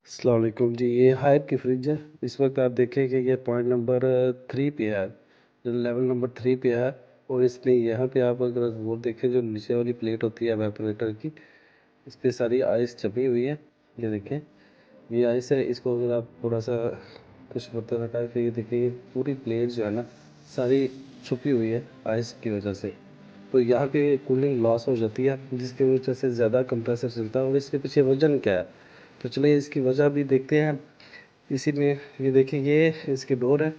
السلام علیکم جی، یہ ہائر کی فریج ہے۔ اس وقت آپ دیکھیں کہ یہ پوائنٹ نمبر 3 پہ ہے، لیول نمبر 3 پہ ہے۔ اور اس میں یہاں پہ آپ اگر وہ دیکھیں جو نیچے والی پلیٹ ہوتی ہے ایواپوریٹر کی، اس پہ ساری آئس چھپی ہوئی ہے۔ یہ دیکھیں، یہ آئس ہے، اس کو اگر آپ تھوڑا سا کچھ برتن رکھا ہے تو یہ دیکھیں یہ پوری پلیٹ جو ہے نا ساری چھپی ہوئی ہے آئس کی وجہ سے۔ تو یہاں پہ کولنگ لاس ہو جاتی ہے جس کی وجہ سے زیادہ کمپریسر چلتا ہے۔ اور اس کے پیچھے وجہ کیا ہے تو چلیں اس کی وجہ بھی دیکھتے ہیں۔ اسی میں یہ دیکھیں، یہ اس کے ڈور ہے،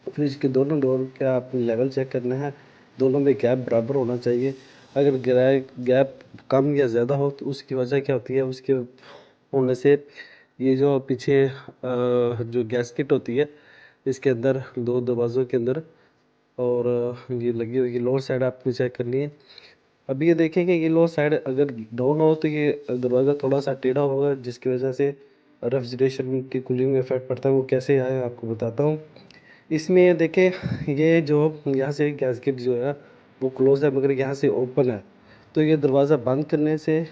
فریج کے دونوں ڈور کا آپ لیول چیک کرنا ہے، دونوں میں گیپ برابر ہونا چاہیے۔ اگر گیپ کم یا زیادہ ہو تو اس کی وجہ کیا ہوتی ہے، اس کے ہونے سے یہ جو پیچھے جو گیسکٹ ہوتی ہے اس کے اندر دو دروازوں کے اندر، اور یہ لگی ہوئی لوور سائڈ آپ نے چیک کرنی ہے۔ اب یہ دیکھیں کہ یہ لوور سائڈ اگر ڈاؤن ہو تو یہ دروازہ تھوڑا سا ٹیڑھا ہوگا، جس کی وجہ سے ریفریجریشن کی کولنگ میں افیکٹ پڑتا ہے۔ وہ کیسے آئے آپ کو بتاتا ہوں۔ اس میں یہ دیکھیں، یہ جو یہاں سے گیسکٹ جو ہے وہ کلوز ہے مگر یہاں سے اوپن ہے، تو یہ دروازہ بند کرنے سے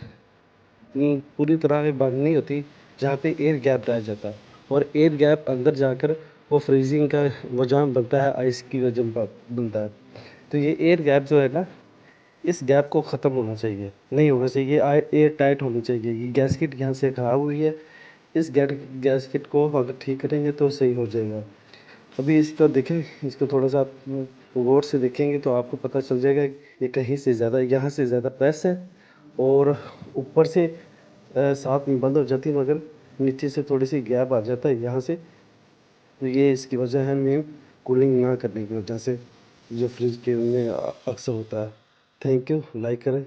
پوری طرح بند نہیں ہوتی، جہاں پہ ایئر گیپ رہ جاتا ہے، اور ایئر گیپ اندر جا کر وہ فریزنگ کا وجہ بنتا ہے، آئس کی وجہ بنتا ہے۔ تو یہ ایئر گیپ جو ہے نا، اس گیپ کو ختم ہونا چاہیے، نہیں ہونا چاہیے، ایئر ٹائٹ ہونی چاہیے۔ یہ گیسکٹ یہاں سے خراب ہوئی ہے، اس گیسکٹ کو اگر ٹھیک کریں گے تو صحیح ہو جائے گا۔ ابھی اس کو دیکھیں، اس کو تھوڑا سا آپ غور سے دیکھیں گے تو آپ کو پتہ چل جائے گا یہ کہیں سے زیادہ، یہاں سے زیادہ پریس ہے، اور اوپر سے ساتھ میں بند ہو جاتی ہے مگر نیچے سے تھوڑی سی گیپ آ جاتا ہے یہاں سے۔ تو یہ اس کی وجہ ہے مین کولنگ نہ کرنے کی وجہ سے، جو فریج کے میں اکثر ہوتا ہے۔ تھینک یو، لائک کریں۔